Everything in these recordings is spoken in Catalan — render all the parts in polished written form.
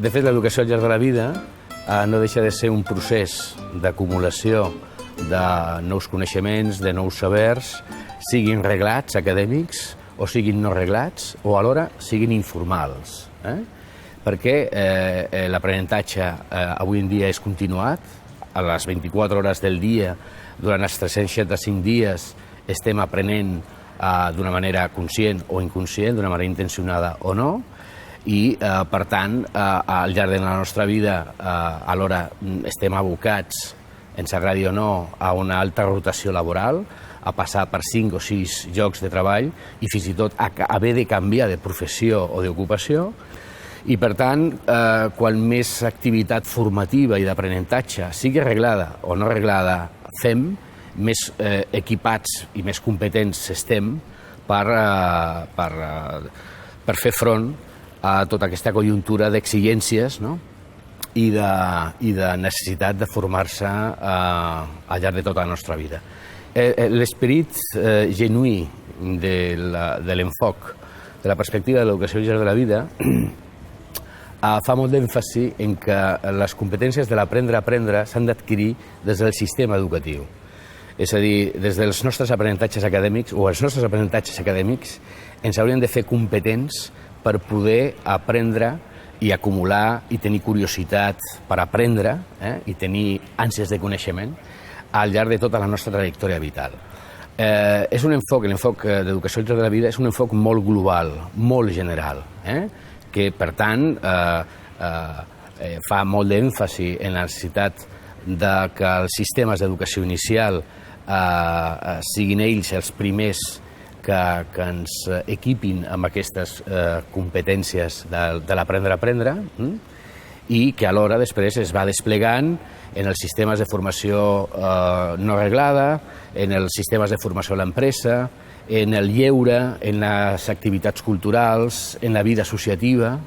De fet, l'educació al llarg de la vida no deixa de ser un procés d'acumulació de nous coneixements, de nous sabers, siguin reglats, acadèmics, o siguin no reglats, o alhora siguin informals. Perquè l'aprenentatge avui en dia és continuat, a les 24 hores del dia, durant els 365 dies, estem aprenent d'una manera conscient o inconscient, d'una manera intencionada o no, i, per tant, al llarg de la nostra vida, alhora estem abocats, ens agradi o no, a una alta rotació laboral, a passar per 5 o 6 llocs de treball i fins i tot a haver de canviar de professió o d'ocupació. I, per tant, quan més activitat formativa i d'aprenentatge, sigui reglada o no reglada, fem, més equipats i més competents estem per fer front a tota aquesta conjuntura d'exigències i de necessitat de formar-se al llarg de tota la nostra vida. L'esperit genuí de l'enfoc, de la perspectiva de l'educació al llarg de la vida, fa molt d'èmfasi en que les competències de l'aprendre-aprendre s'han d'adquirir des del sistema educatiu. És a dir, des dels nostres aprenentatges acadèmics o els nostres aprenentatges acadèmics ens haurien de fer competents per poder aprendre i acumular i tenir curiositat per aprendre i tenir ànsies de coneixement al llarg de tota la nostra trajectòria vital. És un enfoc, l'enfoc d'educació al llarg de la vida és un enfoc molt global, molt general, que, per tant, fa molt d'èmfasi en la necessitat que els sistemes d'educació inicial siguin ells els primers que ens equipin amb aquestes competències de l'aprendre-aprendre i que alhora després es va desplegant en els sistemes de formació no reglada, en els sistemes de formació a l'empresa, en el lleure, en les activitats culturals, en la vida associativa,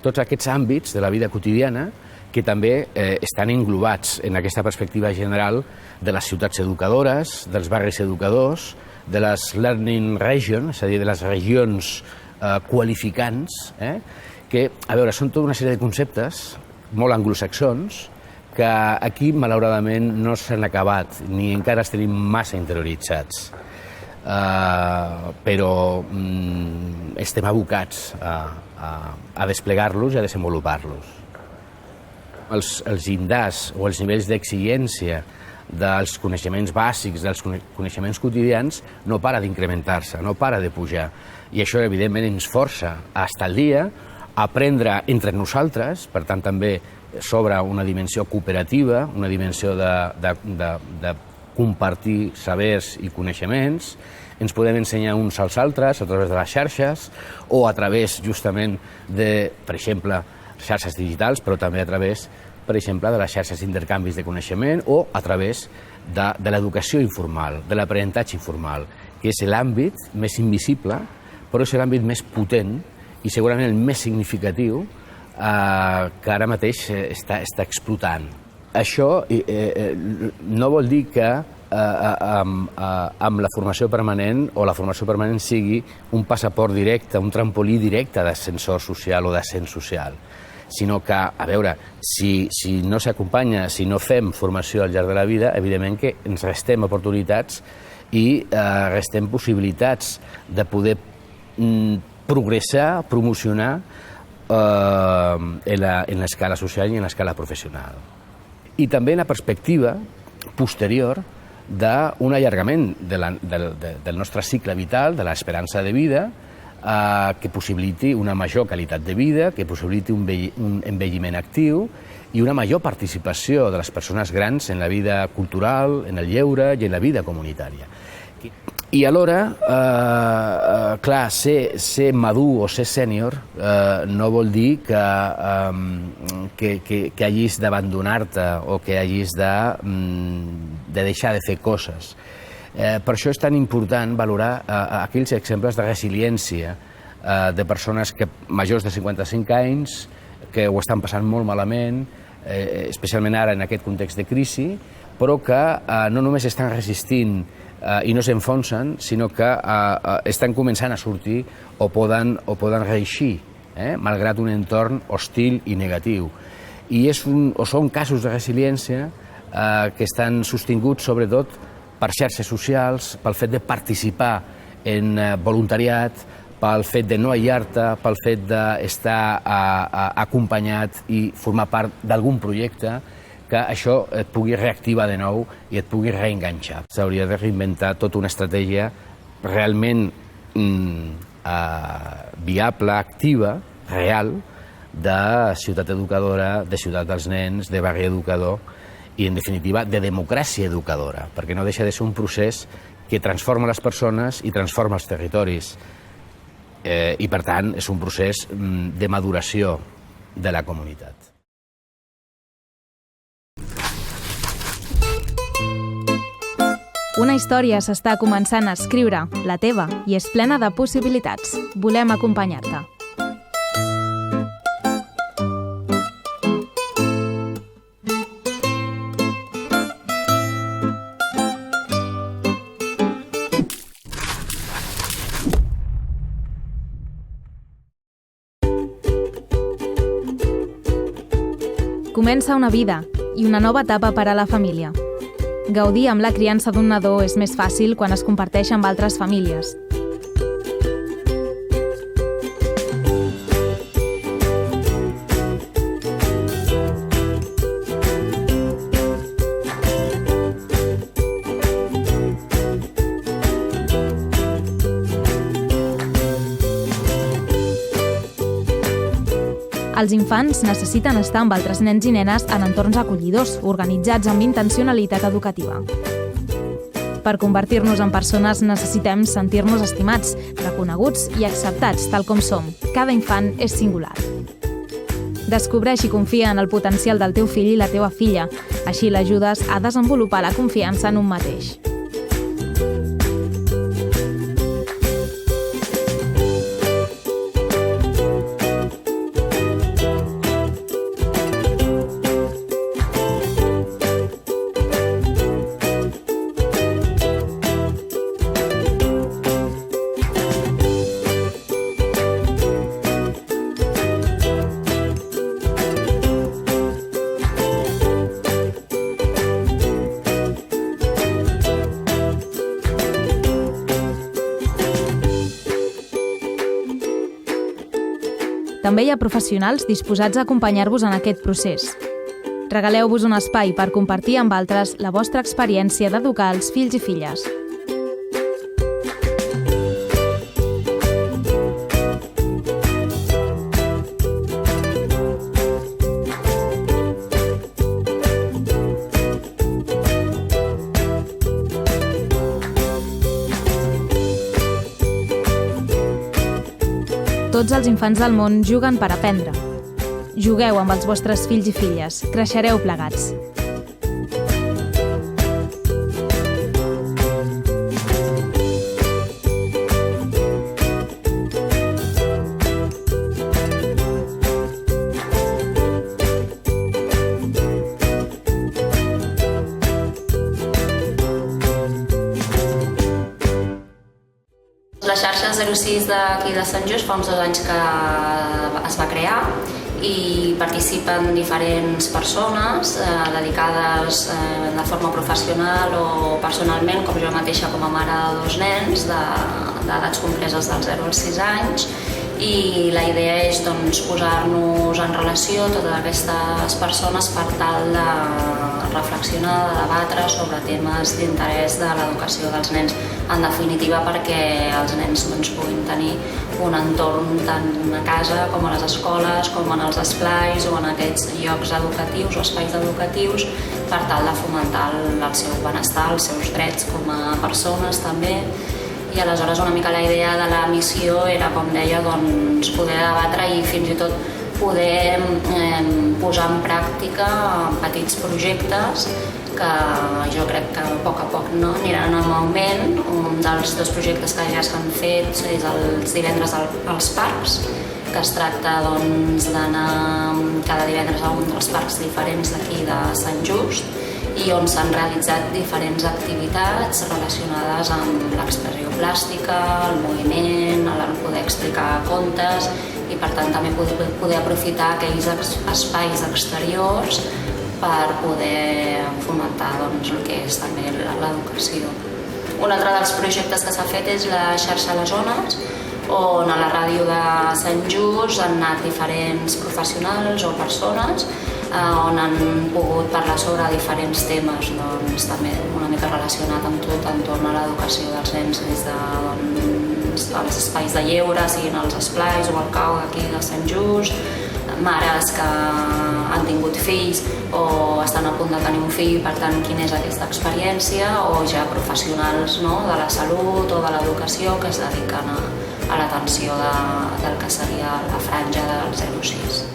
tots aquests àmbits de la vida quotidiana que també estan englobats en aquesta perspectiva general de les ciutats educadores, dels barris educadors, de les learning regions, és a dir, de les regions qualificants, que, a veure, són tota una sèrie de conceptes molt anglosaxons que aquí, malauradament, no s'han acabat ni encara els tenim massa interioritzats. Però estem abocats a desplegar-los i a desenvolupar-los. Els llindars o els nivells d'exigència dels coneixements bàsics, dels coneixements quotidians, no para d'incrementar-se, no para de pujar. I això, evidentment, ens força a estar al dia, a aprendre entre nosaltres, per tant, també s'obre una dimensió cooperativa, una dimensió de compartir sabers i coneixements. Ens podem ensenyar uns als altres a través de les xarxes o a través, justament, de, per exemple, xarxes digitals, però també a través, per exemple, de les xarxes d'intercanvis de coneixement o a través de l'educació informal, de l'aprenentatge informal, que és l'àmbit més invisible, però és l'àmbit més potent i segurament el més significatiu que ara mateix està explotant. Això no vol dir que amb la formació permanent o la formació permanent sigui un passaport directe, un trampolí directe d'ascensor social o d'ascens social, sinó que, a veure, si no s'acompanya, si no fem formació al llarg de la vida, evidentment que ens restem oportunitats i restem possibilitats de poder progressar, promocionar en l'escala social i en l'escala professional. I també en la perspectiva posterior d'un allargament del nostre cicle vital, de l'esperança de vida, que possibiliti una major qualitat de vida, que possibiliti un envelliment actiu i una major participació de les persones grans en la vida cultural, en el lleure i en la vida comunitària. I alhora, clar, ser madur o ser sènior no vol dir que hagis d'abandonar-te o que hagis de deixar de fer coses. Per això és tan important valorar aquells exemples de resiliència de persones majors de 55 anys que ho estan passant molt malament, especialment ara en aquest context de crisi, però que no només estan resistint i no s'enfonsen, sinó que estan començant a sortir o poden reeixir malgrat un entorn hostil i negatiu. I són casos de resiliència que estan sostinguts sobretot per xarxes socials, pel fet de participar en voluntariat, pel fet de no aïllar-te, pel fet d'estar acompanyat i formar part d'algun projecte, que això et pugui reactivar de nou i et pugui reenganxar. S'hauria de reinventar tota una estratègia realment viable, activa, real, de ciutat educadora, de ciutat dels nens, de barri educador i, en definitiva, de democràcia educadora, perquè no deixa de ser un procés que transforma les persones i transforma els territoris. I, per tant, és un procés de maduració de la comunitat. Una història s'està començant a escriure, la teva, i és plena de possibilitats. Volem acompanyar-te. Comença una vida i una nova etapa per a la família. Gaudir amb la criança d'un nadó és més fàcil quan es comparteix amb altres famílies. Els infants necessiten estar amb altres nens i nenes en entorns acollidors, organitzats amb intencionalitat educativa. Per convertir-nos en persones necessitem sentir-nos estimats, reconeguts i acceptats tal com som. Cada infant és singular. Descobreix i confia en el potencial del teu fill i la teva filla. Així l'ajudes a desenvolupar la confiança en un mateix. També hi ha professionals disposats a acompanyar-vos en aquest procés. Regaleu-vos un espai per compartir amb altres la vostra experiència d'educar els fills i filles. Tots els infants del món juguen per aprendre. Jugueu amb els vostres fills i filles, creixereu plegats. La xarxa 06 d'aquí de Sant Just fa uns 2 anys que es va crear i participen diferents persones dedicades de forma professional o personalment, com jo mateixa com a mare de 2 nens d'edats compreses dels 0 als 6 anys, i la idea és posar-nos en relació totes aquestes persones per tal de reflexionar, de debatre sobre temes d'interès de l'educació dels nens, en definitiva perquè els nens puguin tenir un entorn tant a casa com a les escoles, com en els esplais o en aquests llocs educatius o espais educatius per tal de fomentar el seu benestar, els seus drets com a persones també. I aleshores una mica la idea de la missió era, com deia, poder debatre i fins i tot poder posar en pràctica petits projectes que jo crec que a poc aniran en augment. Un dels 2 projectes que ja s'han fet és els divendres als parcs, que es tracta d'anar cada divendres a un dels parcs diferents d'aquí de Sant Just i on s'han realitzat diferents activitats relacionades amb l'expressió plàstica, el moviment, poder explicar contes i per tant també poder aprofitar aquells espais exteriors per poder fomentar doncs, el que és també l'educació. Un altre dels projectes que s'ha fet és la xarxa Les Ones, on a la ràdio de Sant Just han anat diferents professionals o persones on han pogut parlar sobre diferents temes, doncs, també una mica relacionat amb tot entorn a l'educació dels nens, des dels espais de lleure, siguin els esplais o el cau d'aquí de Sant Just, mares que han tingut fills o estan a punt de tenir un fill, per tant, quina és aquesta experiència, o ja professionals de la salut o de l'educació que es dediquen a l'atenció del que seria la franja del 0-6.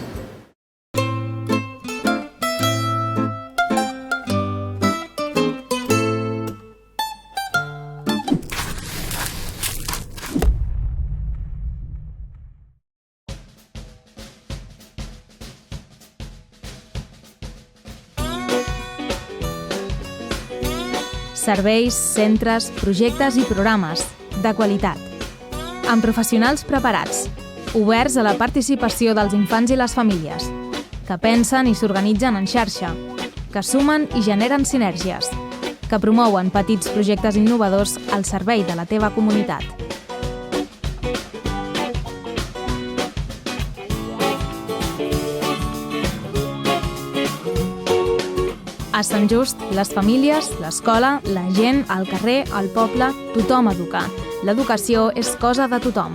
Serveis, centres, projectes i programes de qualitat, amb professionals preparats, oberts a la participació dels infants i les famílies, que pensen i s'organitzen en xarxa, que sumen i generen sinergies, que promouen petits projectes innovadors al servei de la teva comunitat. A Sant Just, les famílies, l'escola, la gent, el carrer, el poble, tothom educa. L'educació és cosa de tothom.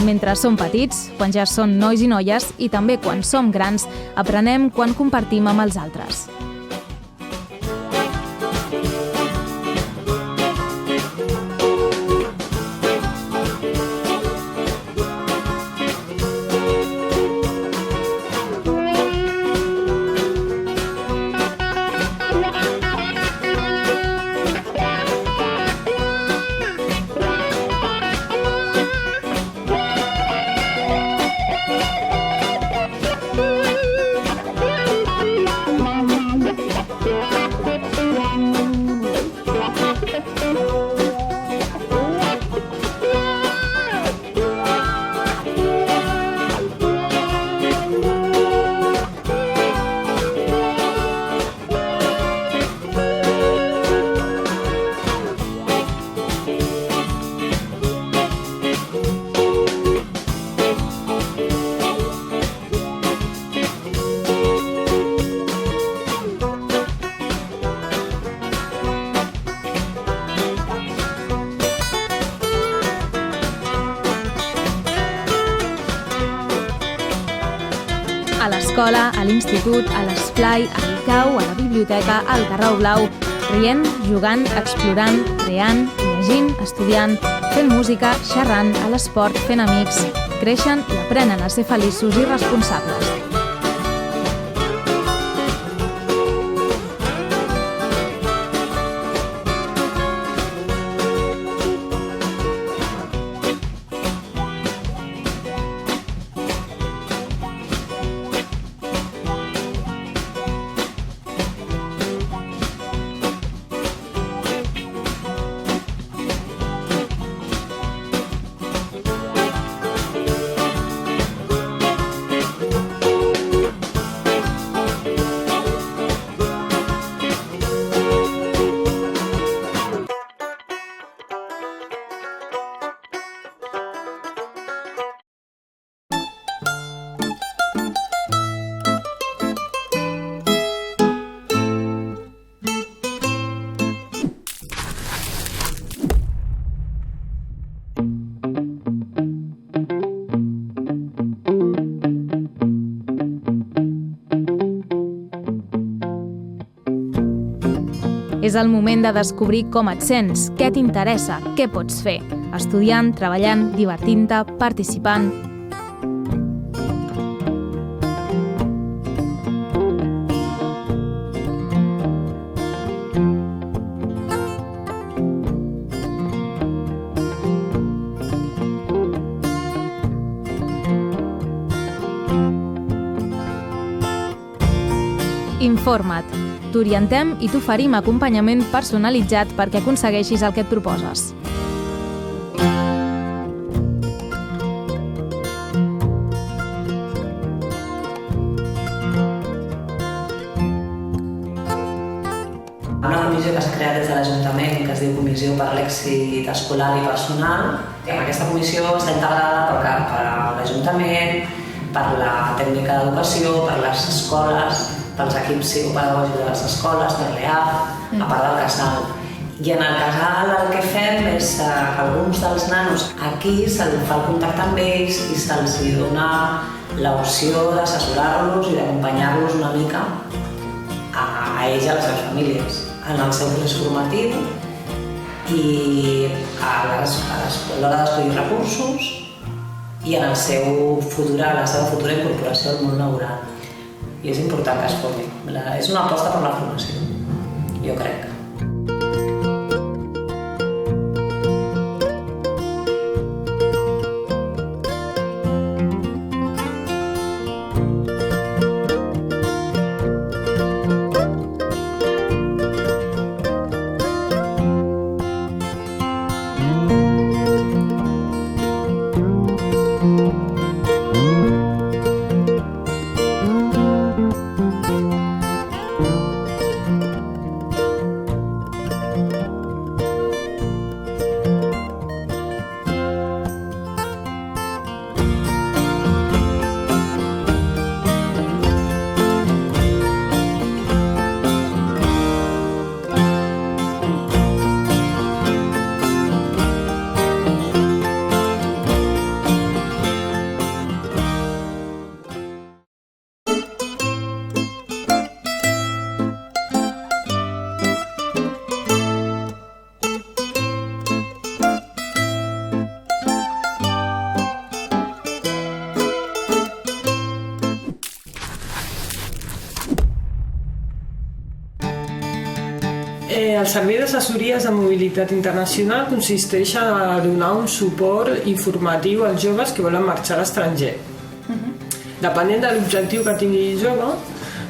Mentre som petits, quan ja són nois i noies, i també quan som grans, aprenem quan compartim amb els altres. A l'escola, a l'institut, a l'esplai, a l'ICAU, a la biblioteca, al Carreu Blau, rient, jugant, explorant, creant, llegint, estudiant, fent música, xerrant, a l'esport, fent amics, creixen i aprenen a ser feliços i responsables. És el moment de descobrir com et sents, què t'interessa, què pots fer. Estudiant, treballant, divertint-te, participant... Informa't. T'orientem i t'oferim acompanyament personalitzat perquè aconsegueixis el que et proposes. Una comissió que s'ha creat des de l'Ajuntament que es diu Comissió per l'Èxit Escolar i Personal. I aquesta comissió està integrada per l'Ajuntament, per la tècnica d'educació, per les escoles, pels equips psicopedagògics de les escoles, per l'EAP, a part del casal. I en el casal el que fem és que alguns dels nanos aquí se'ls fa el contacte amb ells i se'ls dona l'opció d'assessorar-los i d'acompanyar-los una mica a ells i a les seves famílies en el seu procés formatiu i a l'hora d'escollir recursos i en la seva futura incorporació al món laboral. I és important que es formi. És una aposta per la formació, jo crec. El servei d'assessories de mobilitat internacional consisteix a donar un suport informatiu als joves que volen marxar a l'estranger. Depenent de l'objectiu que tingui el jove,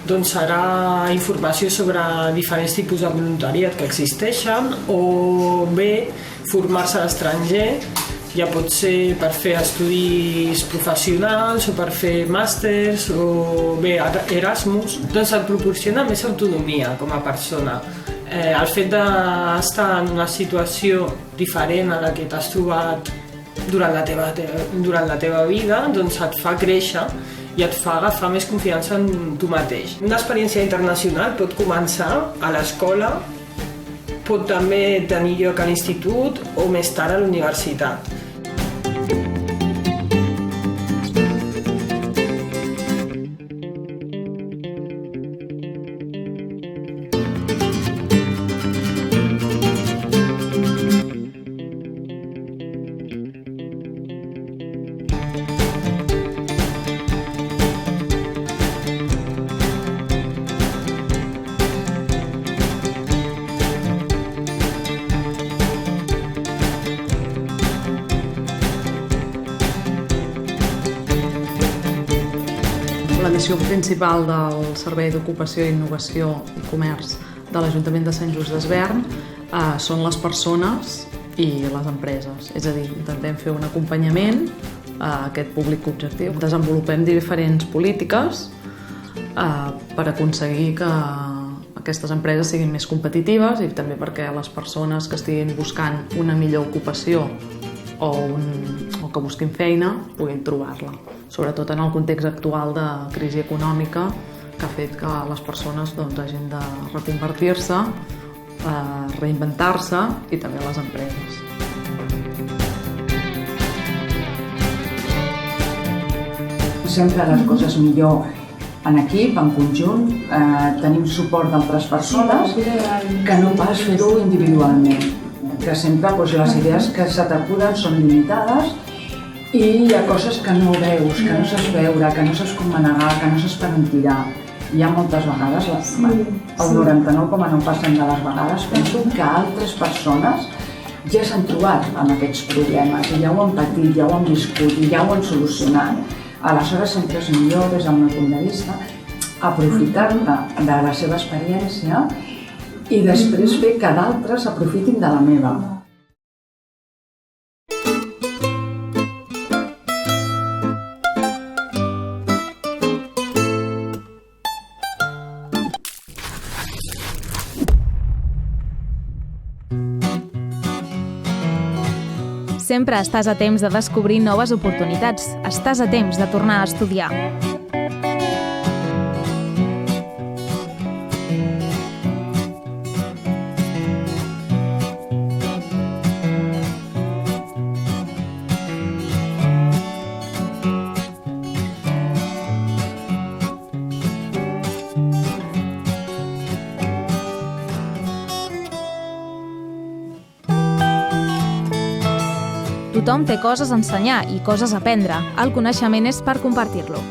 doncs serà informació sobre diferents tipus de voluntariat que existeixen o bé formar-se a l'estranger, ja pot ser per fer estudis professionals o per fer màsters o bé Erasmus. Doncs et proporciona més autonomia com a persona. El fet d'estar en una situació diferent a la que t'has trobat durant la teva vida doncs et fa créixer i et fa agafar més confiança en tu mateix. Una experiència internacional pot començar a l'escola, pot també tenir lloc a l'institut o més tard a la universitat. La missió principal del Servei d'Ocupació, Innovació i Comerç de l'Ajuntament de Sant Just Desvern són les persones i les empreses. És a dir, intentem fer un acompanyament a aquest públic objectiu. Desenvolupem diferents polítiques per aconseguir que aquestes empreses siguin més competitives i també perquè les persones que estiguin buscant una millor ocupació o que busquin feina puguin trobar-la, sobretot en el context actual de crisi econòmica que ha fet que les persones hagin de reconvertir-se, reinventar-se i també les empreses. Sempre les coses millor en equip, en conjunt, tenim suport d'altres persones que no pas fer-ho individualment, que sempre les idees que se t'acuden són limitades i hi ha coses que no veus, que no saps veure, que no saps com manegar, que no saps per on tirar. Hi ha moltes vegades, el 99,9% de les vegades penso que altres persones ja s'han trobat amb aquests problemes i ja ho han patit, ja ho han viscut i ja ho han solucionat. Aleshores sempre és millor, des del meu punt de vista, aprofitar-te de la seva experiència i després fer que d'altres aprofitin de la meva. Sempre estàs a temps de descobrir noves oportunitats. Estàs a temps de tornar a estudiar. Tothom té coses a ensenyar i coses a aprendre. El coneixement és per compartir-lo.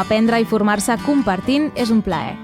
Aprendre i formar-se compartint és un plaer.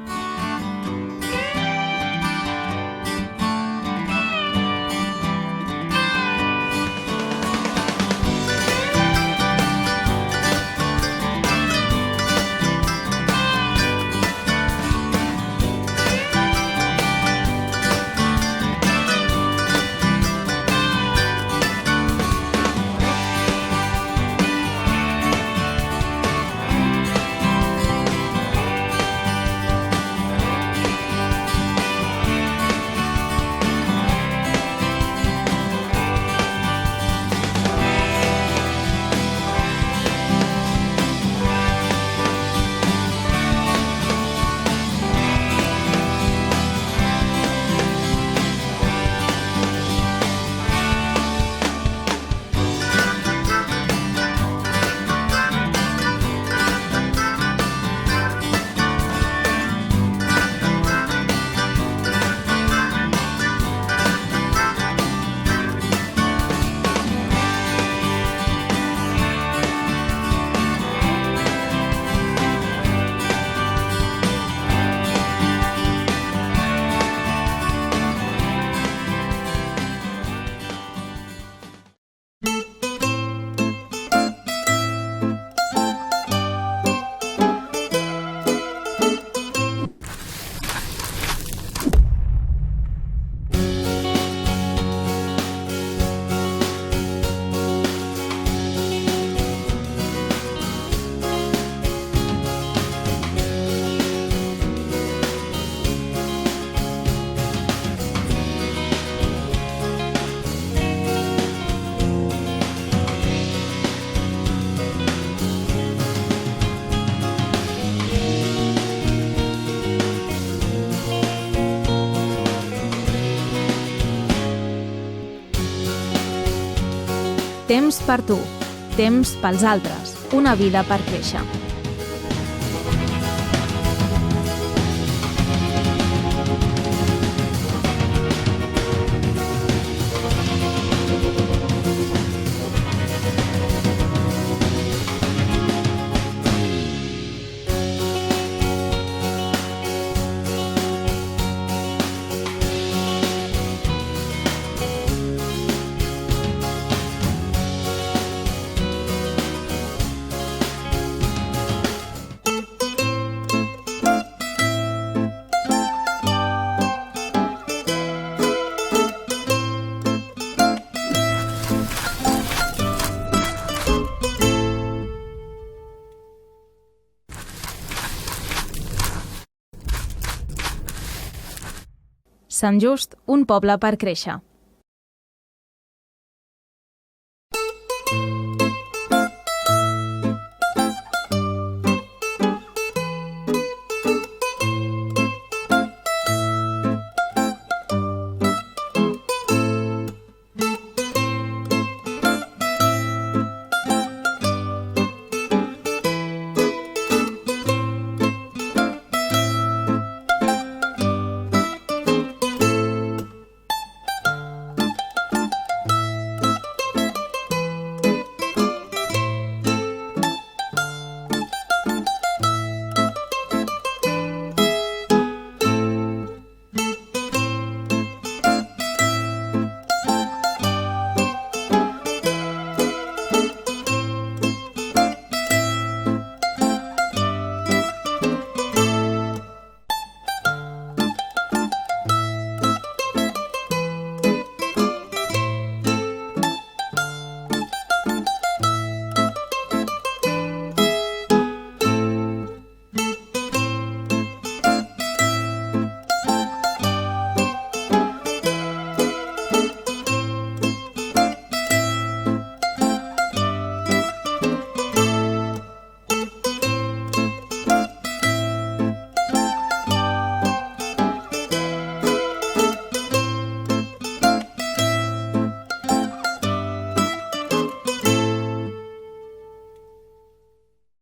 Temps per tu, temps pels altres, una vida per créixer. Sant Just, un poble per créixer.